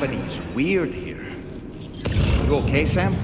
gravity is weird here. You okay, Sam?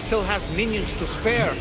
Still has minions to spare.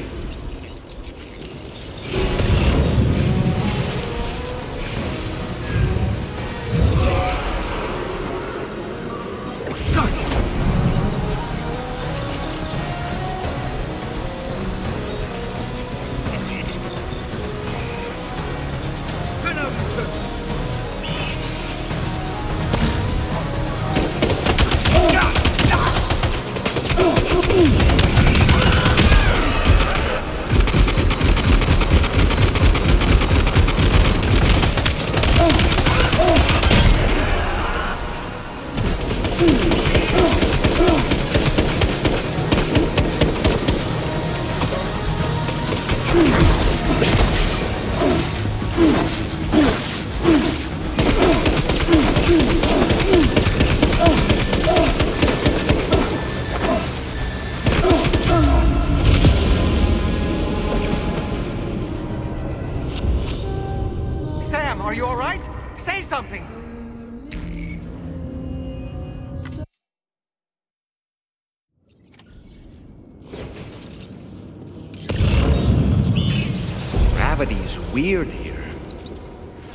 gravity is weird here.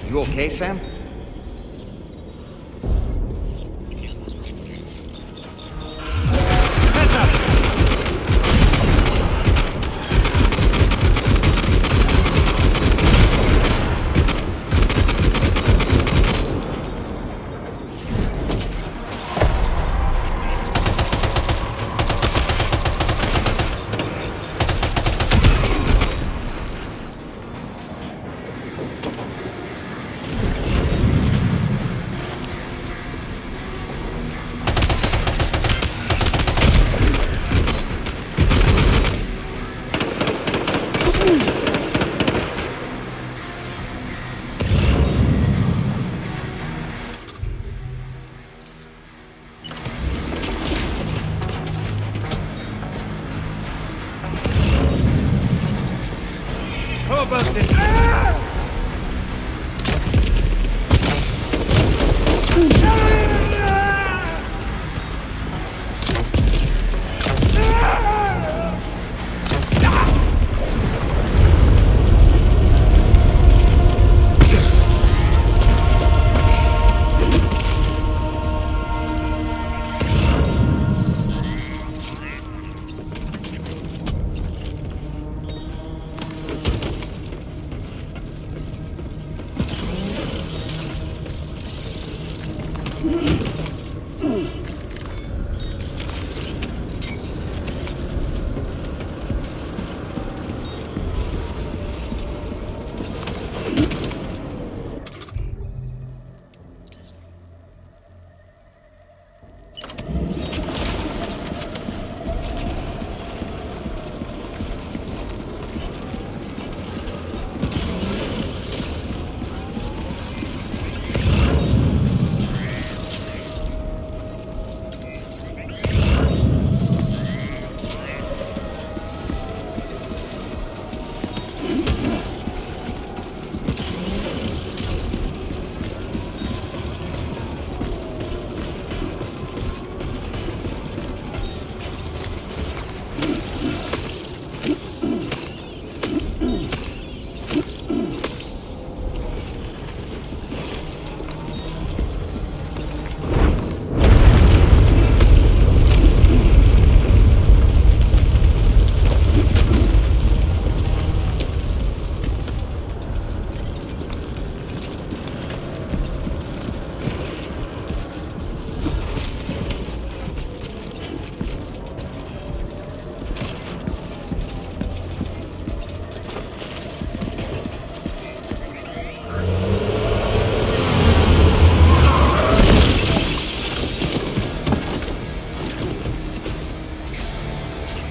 You okay, Sam? How about this?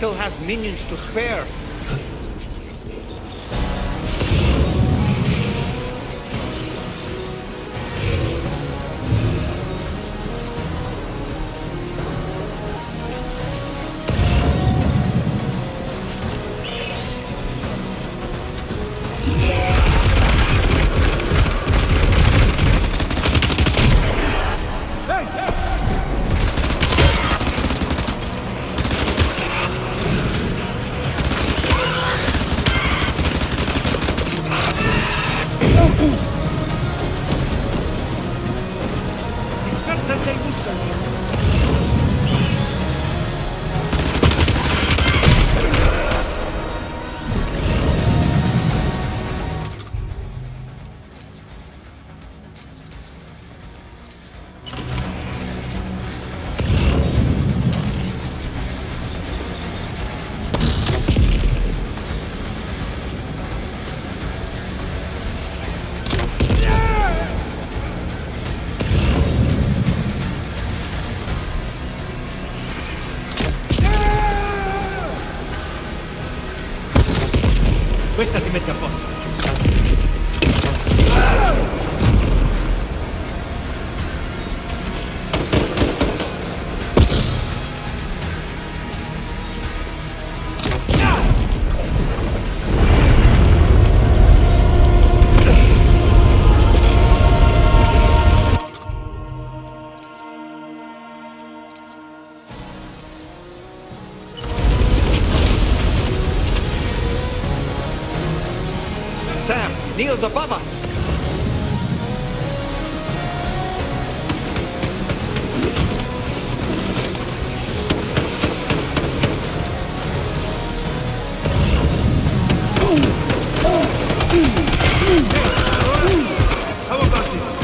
Still has minions to spare. Questa ti mette a posto. Neil's above us! How about this?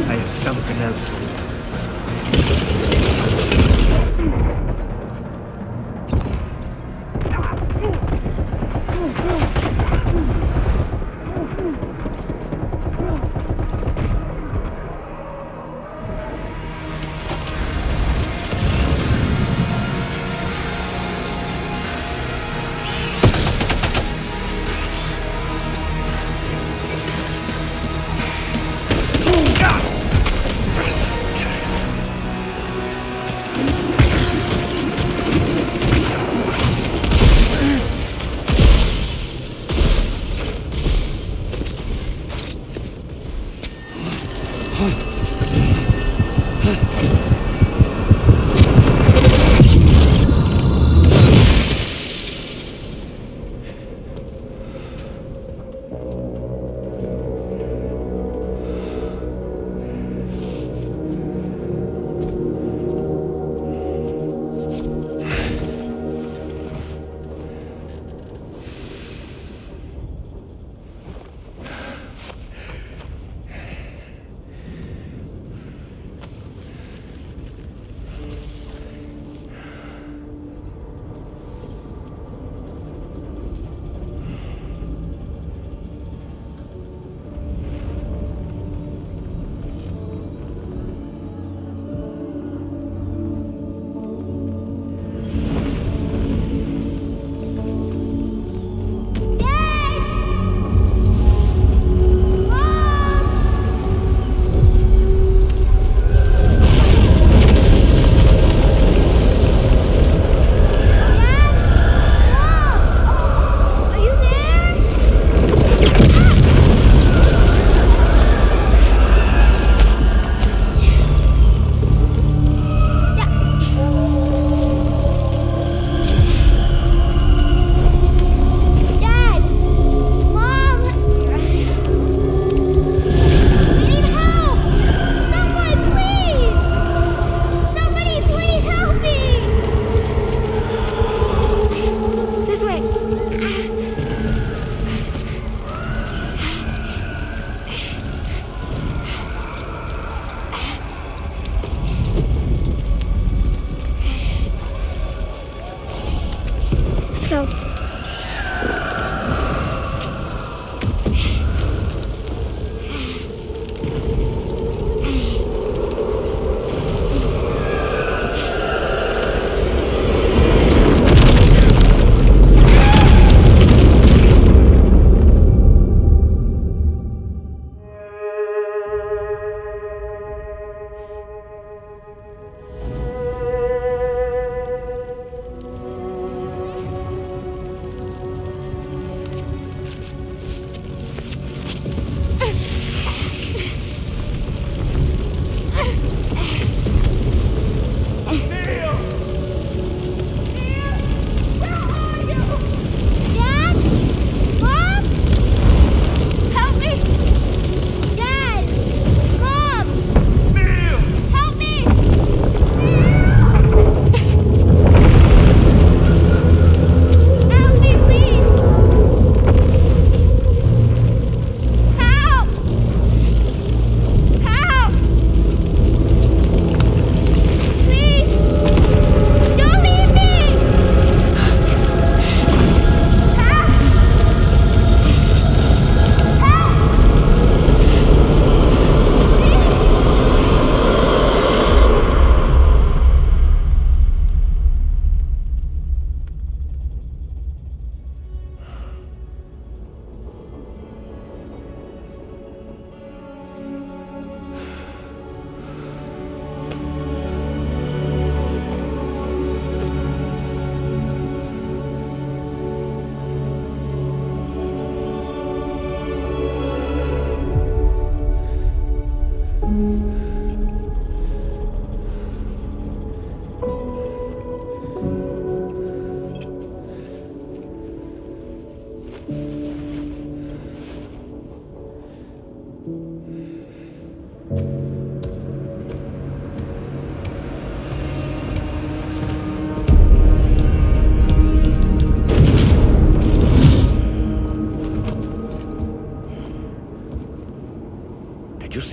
I have something else to do.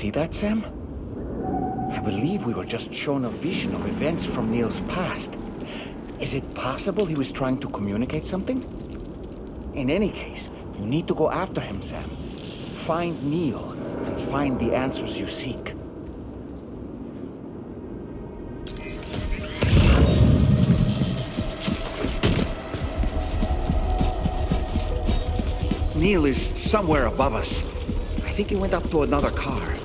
see that, Sam? I believe we were just shown a vision of events from Neil's past. Is it possible he was trying to communicate something? In any case, you need to go after him, Sam. Find Neil, and find the answers you seek. Neil is somewhere above us. I think he went up to another car.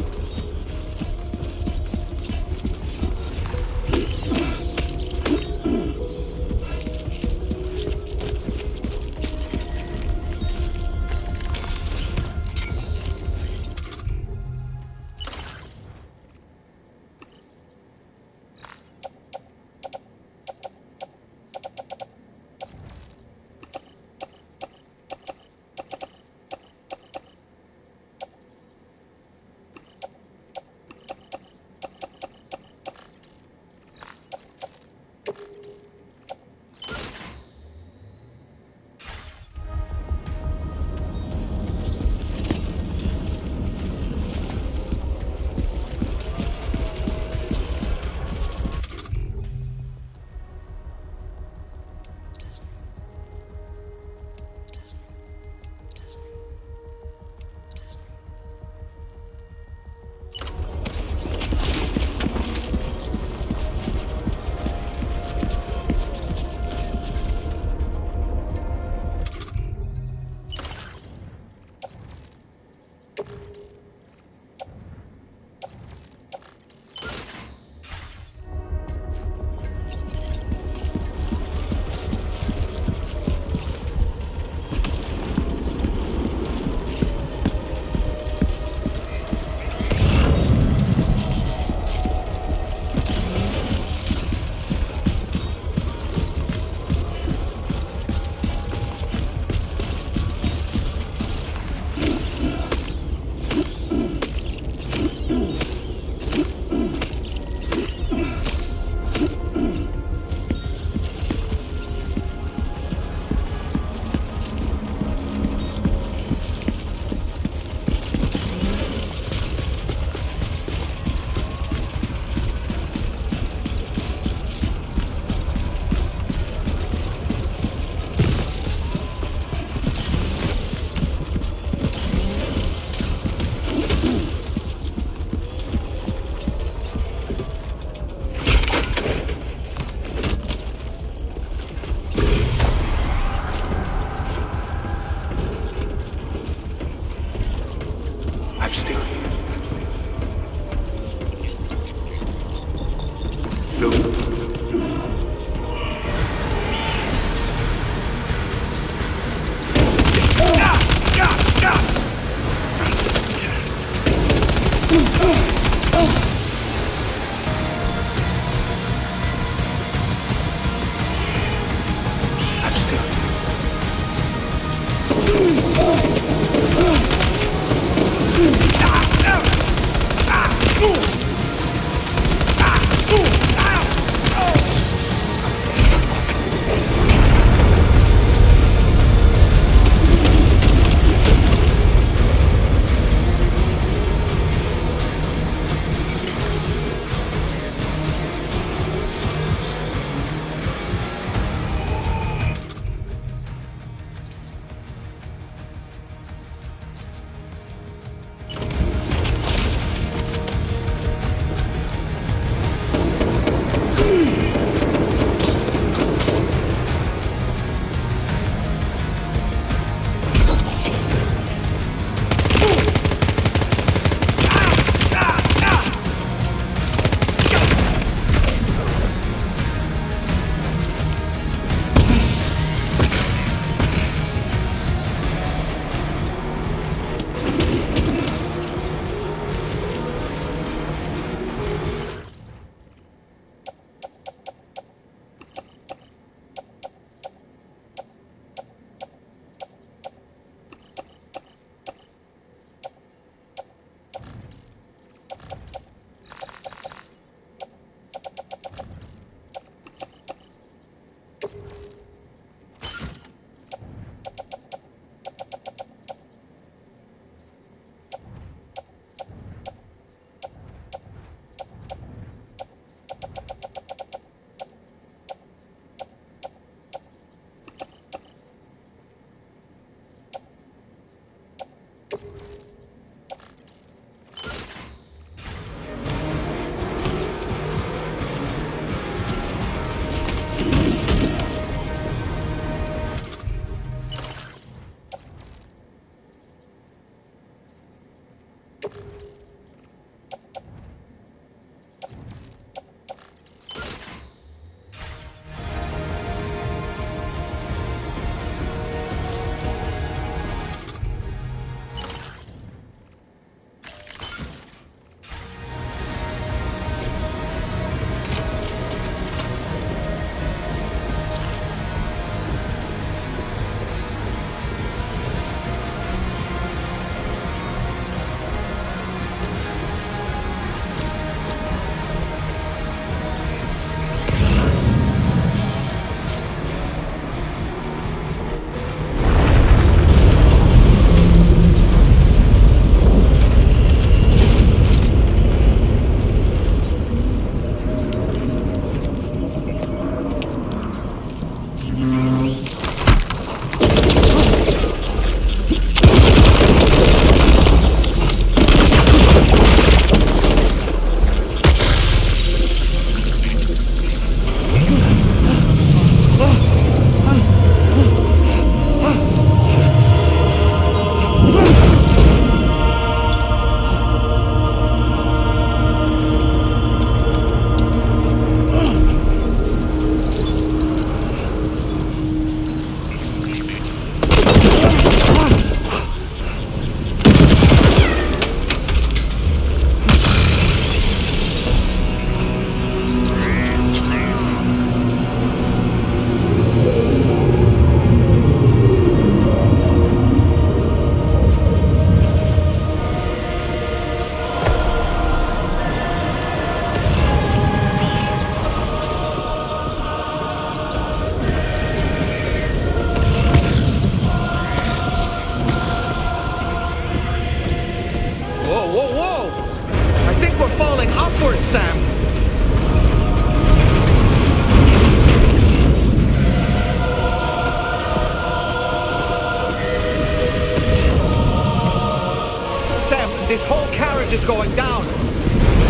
going down.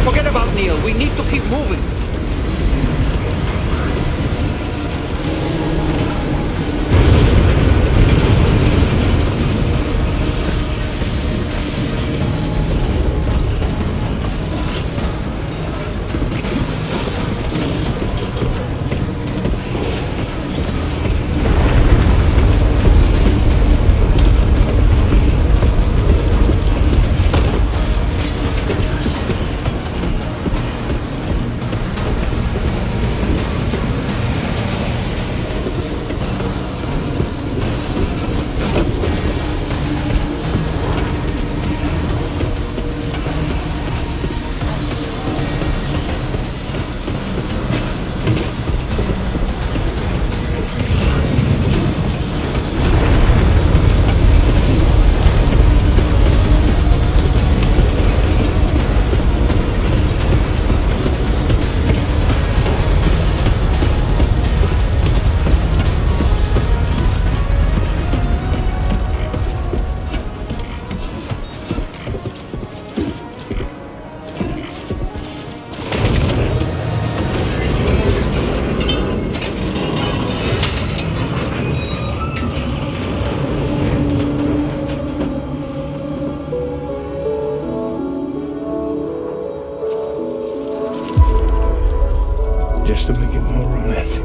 Forget about Neil. We need to keep moving. Just to make it more romantic.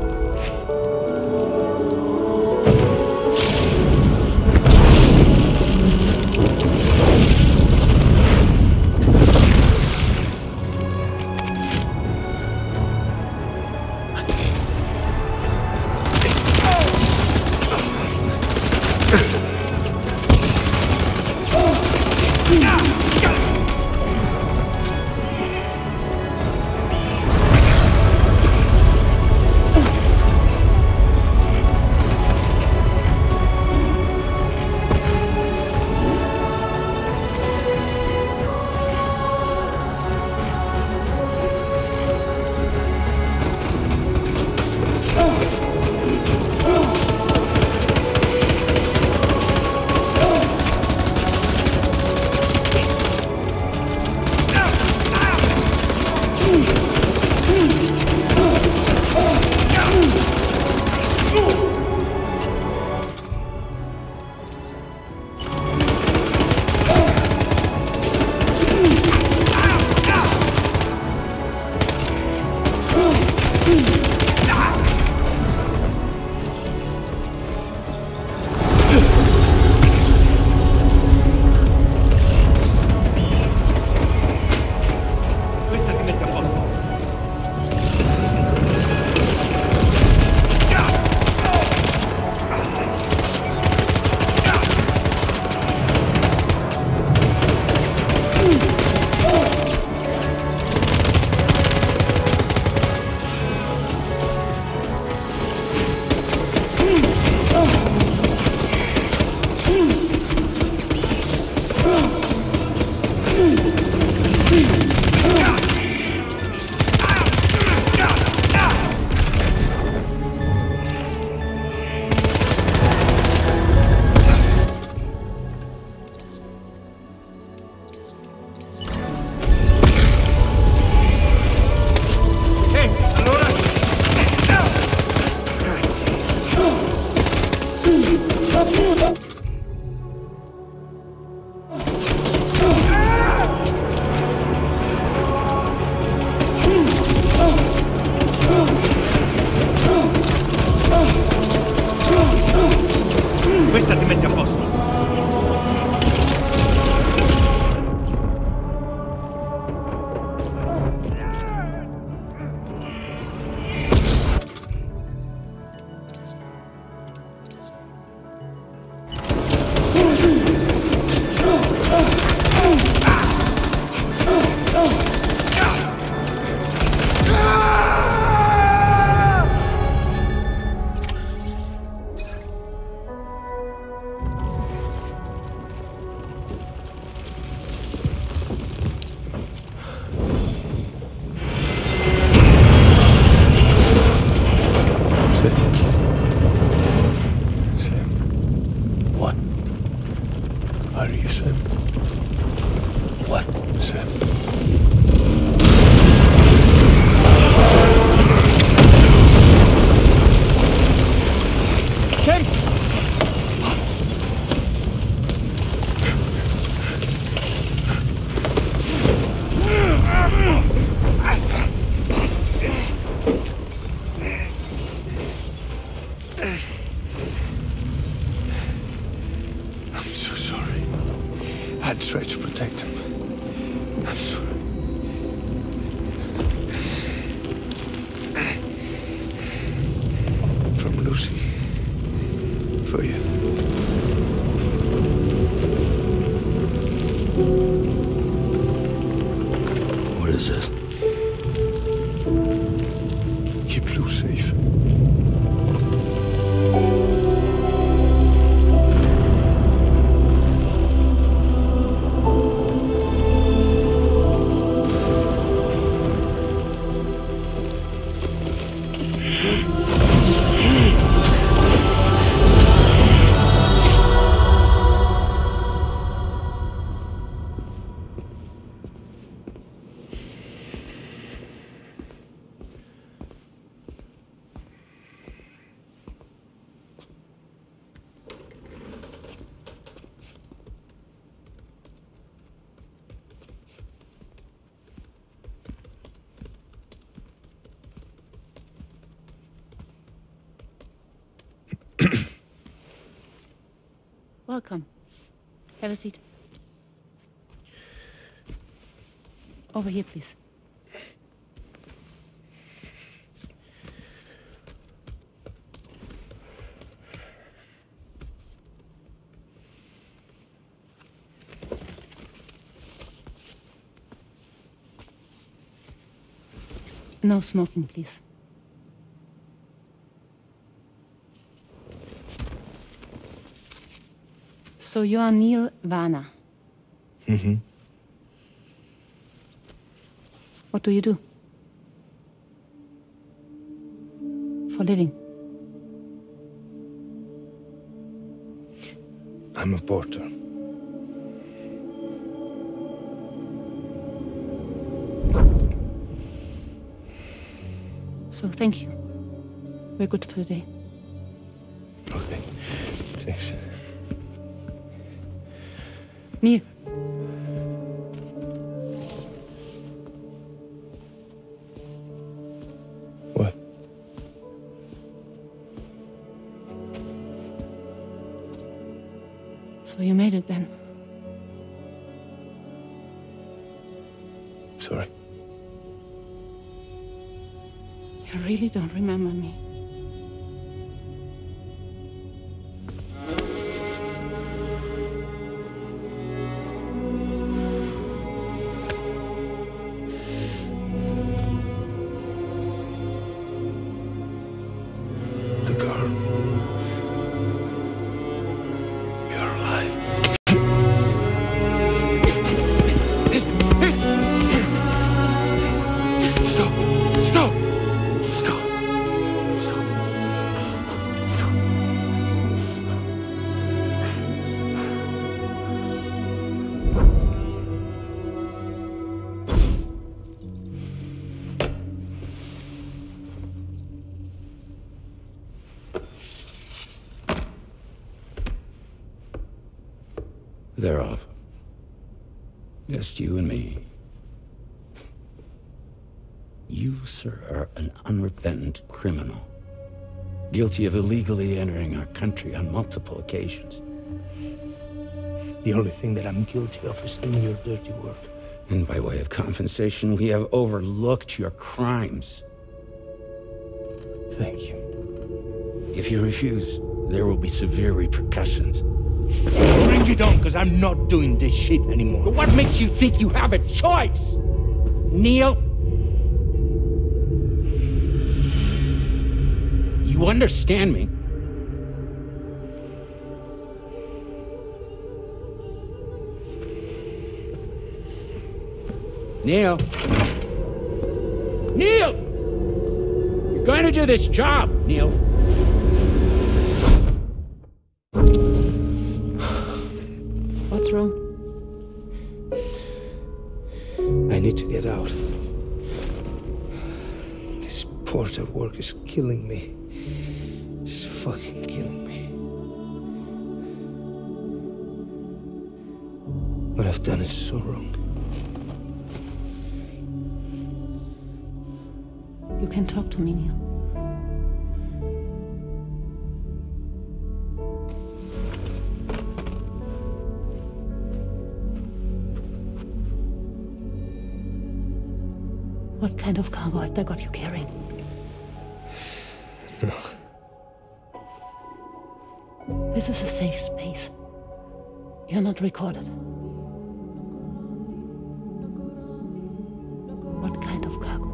Questa ti mette a posto. What are you saying? What, Sam? Tim! I'm so sorry. I tried to protect him. I'm sorry. From Lucy. For you. What is this? Keep Lou safe. Welcome. Have a seat. Over here, please. No smoking, please. So you are Neil Warner. Mm-hmm. What do you do? For living? I'm a porter. So thank you. We're good for the day. Okay. Thanks. Neil. What? So you made it then? Sorry. You really don't remember me. The car. You're alive. Stop! Stop! Stop! Stop! They're off. Just you and me. You, sir, are an unrepentant criminal, guilty of illegally entering our country on multiple occasions. The only thing that I'm guilty of is doing your dirty work. And by way of compensation, we have overlooked your crimes. Thank you. If you refuse, there will be severe repercussions. Bring it on, because I'm not doing this shit anymore. But what makes you think you have a choice? Neil? You understand me? Neil? Neil! You're going to do this job, Neil. What's wrong? I need to get out. This porter work is killing me. It's fucking killing me. What I've done is so wrong. You can talk to me, Neil. What kind of cargo have they got you carrying? No. This is a safe space. You're not recorded. What kind of cargo?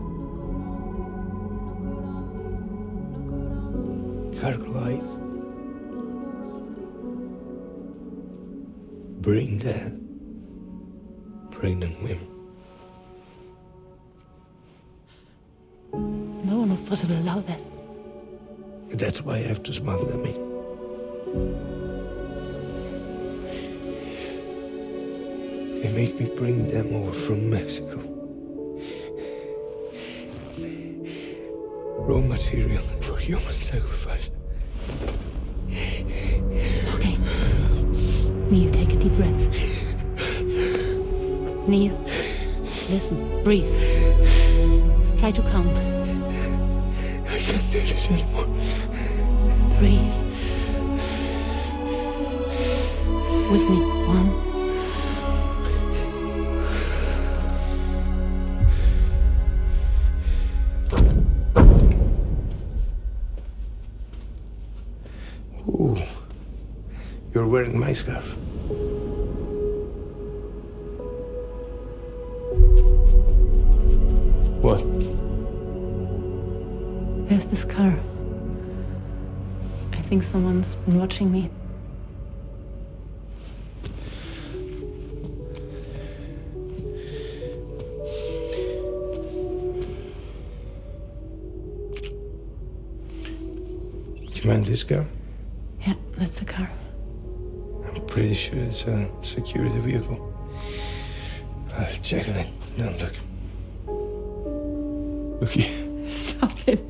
Cargo light. Brain dead. Pregnant women. No one would possibly allow that. That's why I have to smuggle them in. They make me bring them over from Mexico. Raw material for human sacrifice. Okay. Neil, take a deep breath. Neil, listen, breathe. Try to count. I can't do this anymore. Breathe. With me. 1. Ooh, you're wearing my scarf. What? There's this car. I think someone's been watching me. Do you mind this car? Yeah, that's the car. I'm pretty sure it's a security vehicle. I'll check on it. Now look. Look here. Stop it.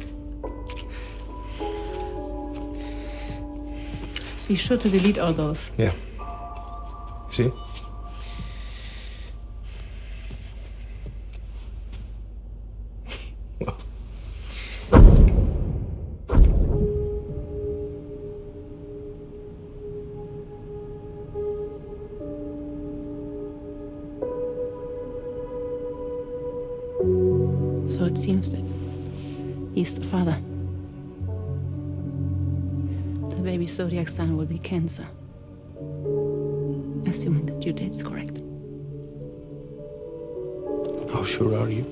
Be sure to delete all those. Yeah. See? So it seems that he's the father. The baby zodiac sign will be Cancer. Assuming the due date's correct. How sure are you?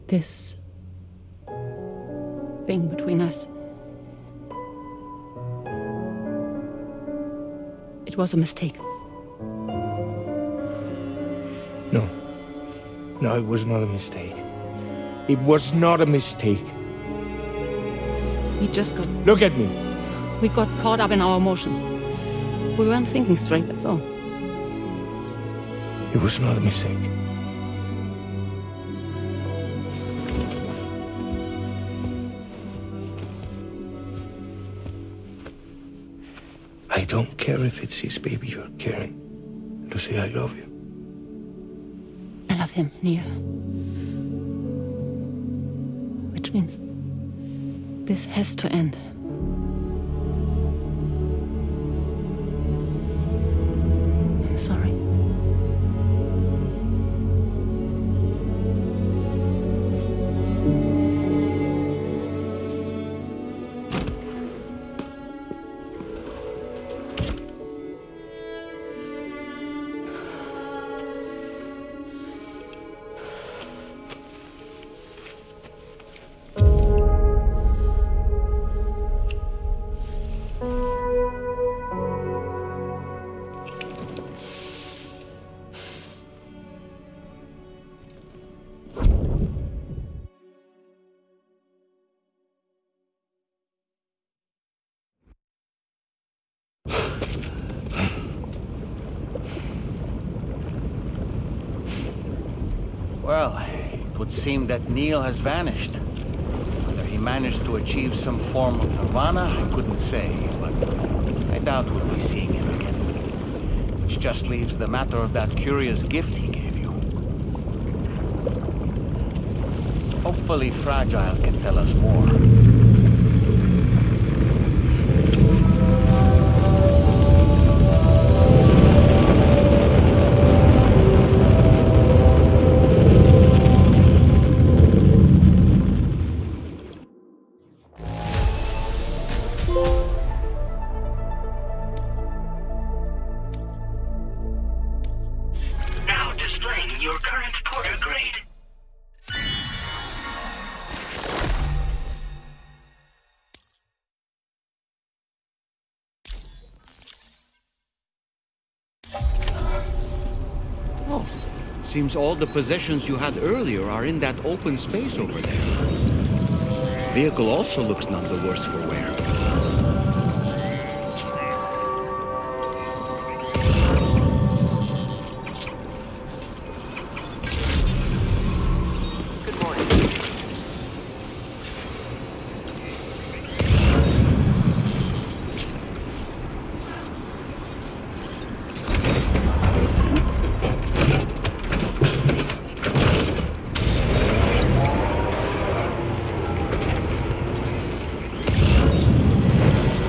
This thing between us. It was a mistake. No. No, it was not a mistake. It was not a mistake. We just got... Look at me. We got caught up in our emotions. We weren't thinking straight, that's all. It was not a mistake. I don't care if it's his baby you're carrying. Lucy, I love you. I love him, Neil. Which means this has to end. I'm sorry. Well, would seem that Neil has vanished. Whether he managed to achieve some form of nirvana, I couldn't say, but I doubt we'll be seeing him again. Which just leaves the matter of that curious gift he gave you. Hopefully Fragile can tell us more. Now displaying your current porter grade. Oh, seems all the possessions you had earlier are in that open space over there. Vehicle also looks none the worse for wear.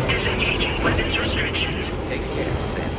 Disengaging weapons restrictions. Take care, Sam.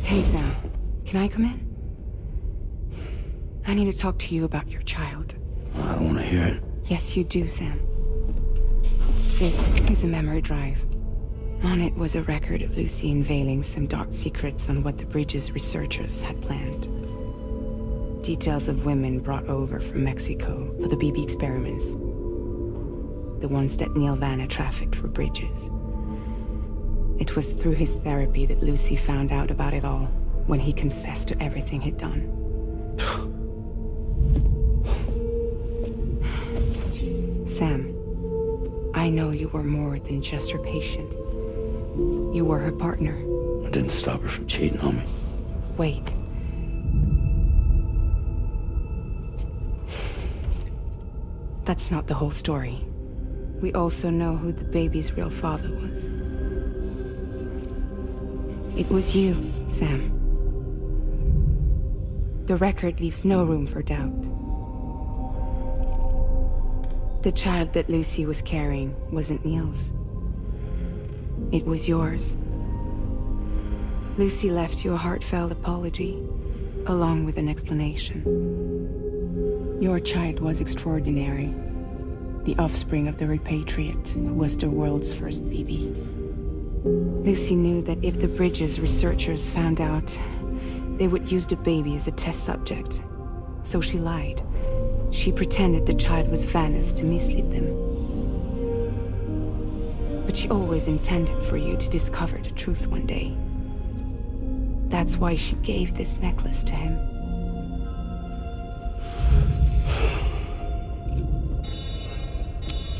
Hey, Sam. Can I come in? I need to talk to you about your child. I don't want to hear it. Yes, you do, Sam. This is a memory drive. On it was a record of Lucy unveiling some dark secrets on what the bridge's researchers had planned. Details of women brought over from Mexico for the BB experiments. The ones that Neil Vanna trafficked for bridges. It was through his therapy that Lucy found out about it all, when he confessed to everything he'd done. Sam, I know you were more than just her patient. You were her partner. I didn't stop her from cheating on me. Wait. That's not the whole story. We also know who the baby's real father was. It was you, Sam. The record leaves no room for doubt. The child that Lucy was carrying wasn't Neil's. It was yours. Lucy left you a heartfelt apology, along with an explanation. Your child was extraordinary. The offspring of the repatriate who was the world's first BB. Lucy knew that if the bridge's researchers found out, they would use the baby as a test subject. So she lied. She pretended the child was Vanna's to mislead them. But she always intended for you to discover the truth one day. That's why she gave this necklace to him.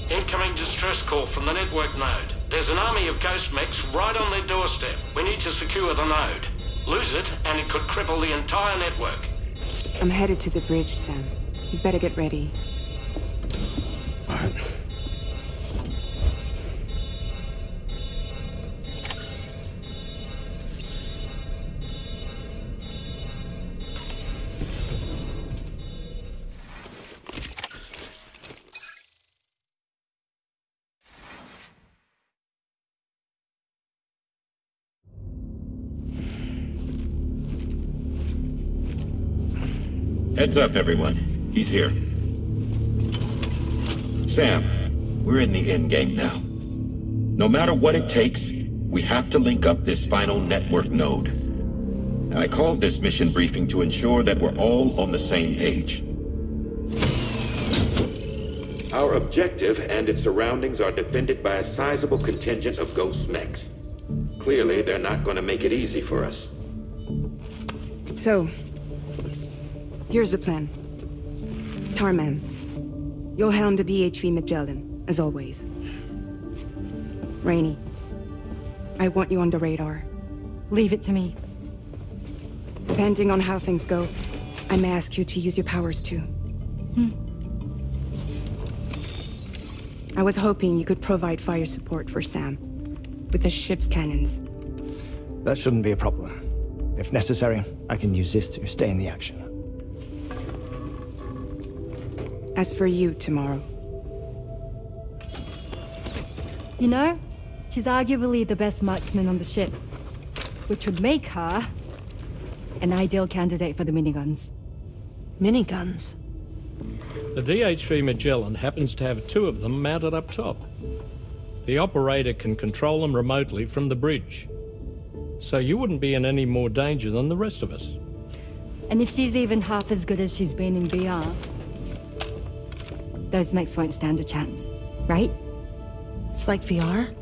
Incoming distress call from the network node. There's an army of ghost mechs right on their doorstep. We need to secure the node. Lose it, and it could cripple the entire network. I'm headed to the bridge, Sam. You better get ready. All right. Heads up, everyone. He's here. Sam, we're in the endgame now. No matter what it takes, we have to link up this final network node. I called this mission briefing to ensure that we're all on the same page. Our objective and its surroundings are defended by a sizable contingent of ghost mechs. Clearly, they're not going to make it easy for us. So, here's the plan. Tarman, you'll helm the DHV Magellan, as always. Rainey, I want you on the radar. Leave it to me. Depending on how things go, I may ask you to use your powers too. I was hoping you could provide fire support for Sam, with the ship's cannons. That shouldn't be a problem. If necessary, I can use this to stay in the action. As for you, tomorrow. You know, she's arguably the best marksman on the ship, which would make her an ideal candidate for the miniguns. Miniguns? The DHV Magellan happens to have 2 of them mounted up top. The operator can control them remotely from the bridge. So you wouldn't be in any more danger than the rest of us. And if she's even half as good as she's been in VR, those mechs won't stand a chance, right? It's like VR?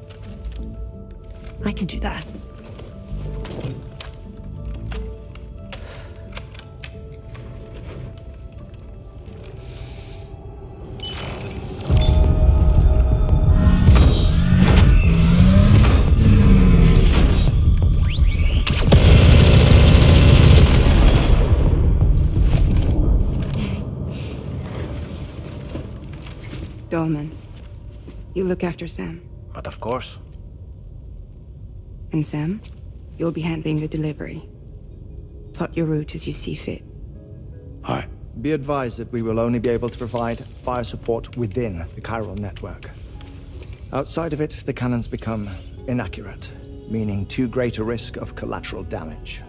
I can do that. Dolman, you look after Sam. But of course. And Sam, you'll be handling the delivery. Plot your route as you see fit. All right. Be advised that we will only be able to provide fire support within the chiral network. Outside of it, the cannons become inaccurate, meaning too great a risk of collateral damage.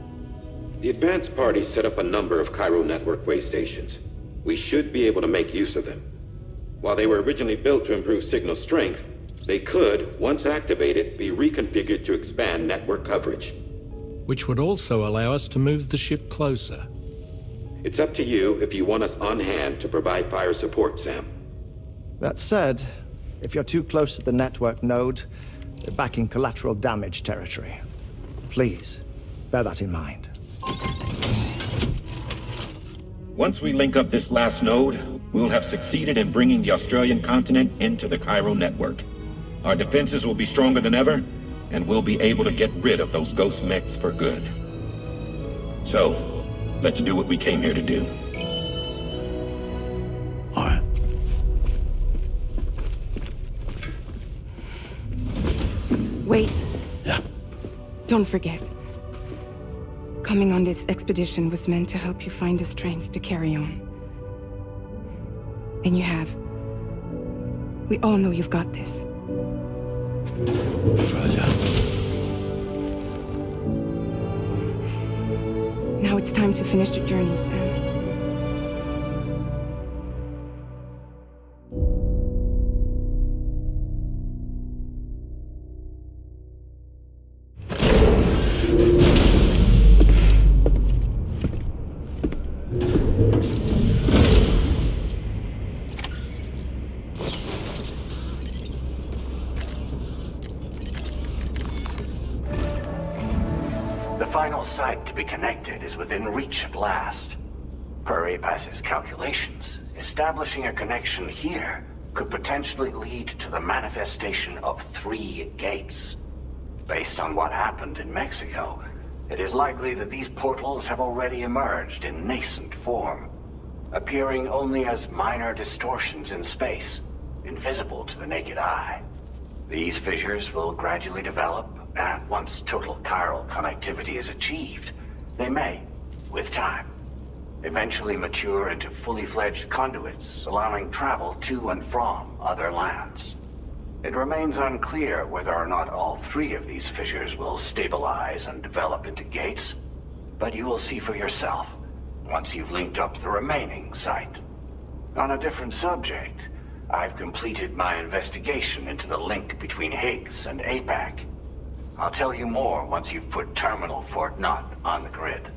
The advanced party set up a number of chiral network way stations. We should be able to make use of them. While they were originally built to improve signal strength, They could, once activated, be reconfigured to expand network coverage. Which would also allow us to move the ship closer. It's up to you if you want us on hand to provide fire support, Sam. That said, if you're too close to the network node, you're back in collateral damage territory. Please, bear that in mind. Once we link up this last node, we'll have succeeded in bringing the Australian continent into the Chiral network. Our defenses will be stronger than ever, and we'll be able to get rid of those ghost mechs for good. So, let's do what we came here to do. All right. Wait. Yeah. Don't forget. Coming on this expedition was meant to help you find the strength to carry on. And you have. We all know you've got this. Roger. Now it's time to finish the journey, Sam. Site to be connected is within reach at last. Per APAS's calculations, establishing a connection here could potentially lead to the manifestation of 3 gates. Based on what happened in Mexico, it is likely that these portals have already emerged in nascent form, appearing only as minor distortions in space, invisible to the naked eye. These fissures will gradually develop, and once total chiral connectivity is achieved, they may, with time, eventually mature into fully fledged conduits, allowing travel to and from other lands. It remains unclear whether or not all 3 of these fissures will stabilize and develop into gates, but you will see for yourself once you've linked up the remaining site. On a different subject, I've completed my investigation into the link between Higgs and APAC. I'll tell you more once you've put Terminal Fort Knott on the grid.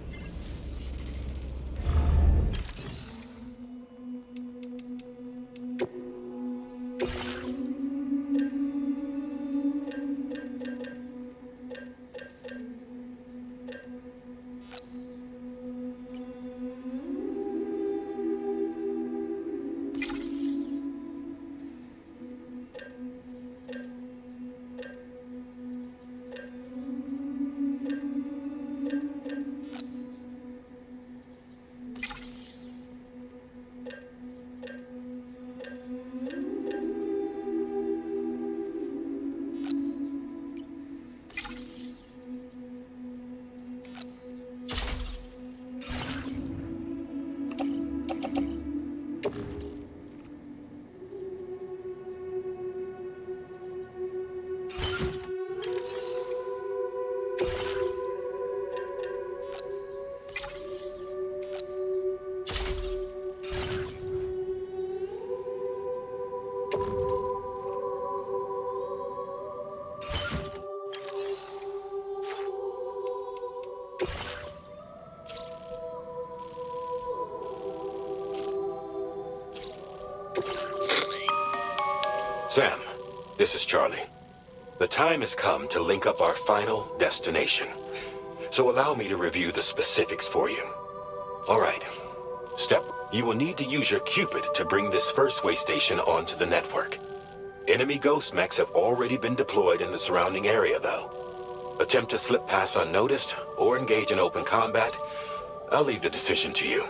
Sam, this is Charlie. The time has come to link up our final destination. So allow me to review the specifics for you. All right. Step, you will need to use your q-pid to bring this first way station onto the network. Enemy ghost mechs have already been deployed in the surrounding area, though. Attempt to slip past unnoticed or engage in open combat, I'll leave the decision to you.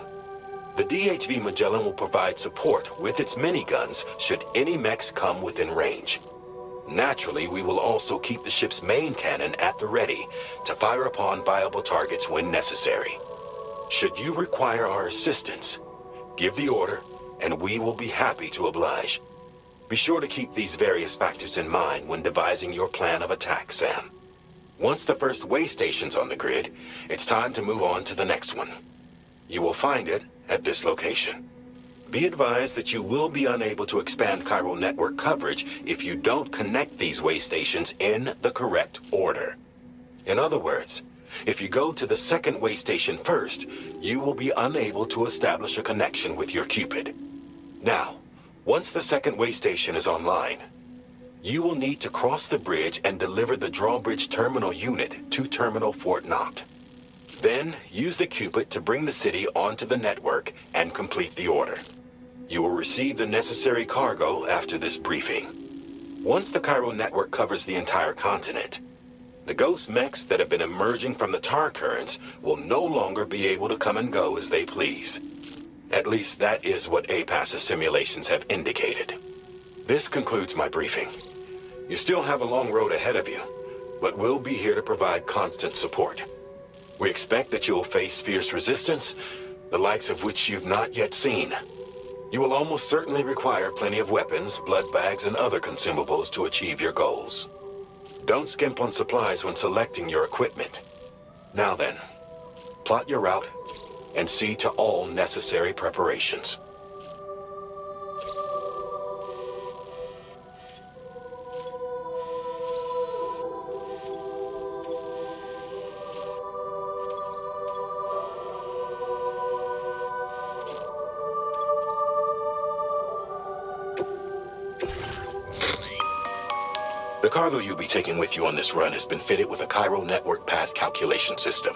The DHV Magellan will provide support with its miniguns should any mechs come within range. Naturally, we will also keep the ship's main cannon at the ready to fire upon viable targets when necessary. Should you require our assistance, give the order, and we will be happy to oblige. Be sure to keep these various factors in mind when devising your plan of attack, Sam. Once the first way station's on the grid, it's time to move on to the next one. You will find it at this location. Be advised that you will be unable to expand chiral network coverage if you don't connect these way stations in the correct order. In other words, if you go to the second way station first, you will be unable to establish a connection with your q-pid. Now, once the second way station is online, you will need to cross the bridge and deliver the drawbridge terminal unit to Terminal Fort Knott. Then, use the q-pid to bring the city onto the network and complete the order. You will receive the necessary cargo after this briefing. Once the chiral network covers the entire continent, the ghost mechs that have been emerging from the tar currents will no longer be able to come and go as they please. At least that is what APAS's simulations have indicated. This concludes my briefing. You still have a long road ahead of you, but we'll be here to provide constant support. We expect that you will face fierce resistance, the likes of which you've not yet seen. You will almost certainly require plenty of weapons, blood bags, and other consumables to achieve your goals. Don't skimp on supplies when selecting your equipment. Now then, plot your route and see to all necessary preparations. The cargo you'll be taking with you on this run has been fitted with a chiral network path calculation system.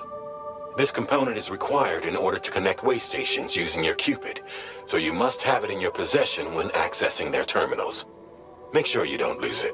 This component is required in order to connect way stations using your q-pid, so you must have it in your possession when accessing their terminals. Make sure you don't lose it.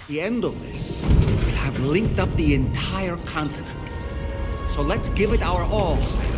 The end of this will have linked up the entire continent. So let's give it our all, Sam.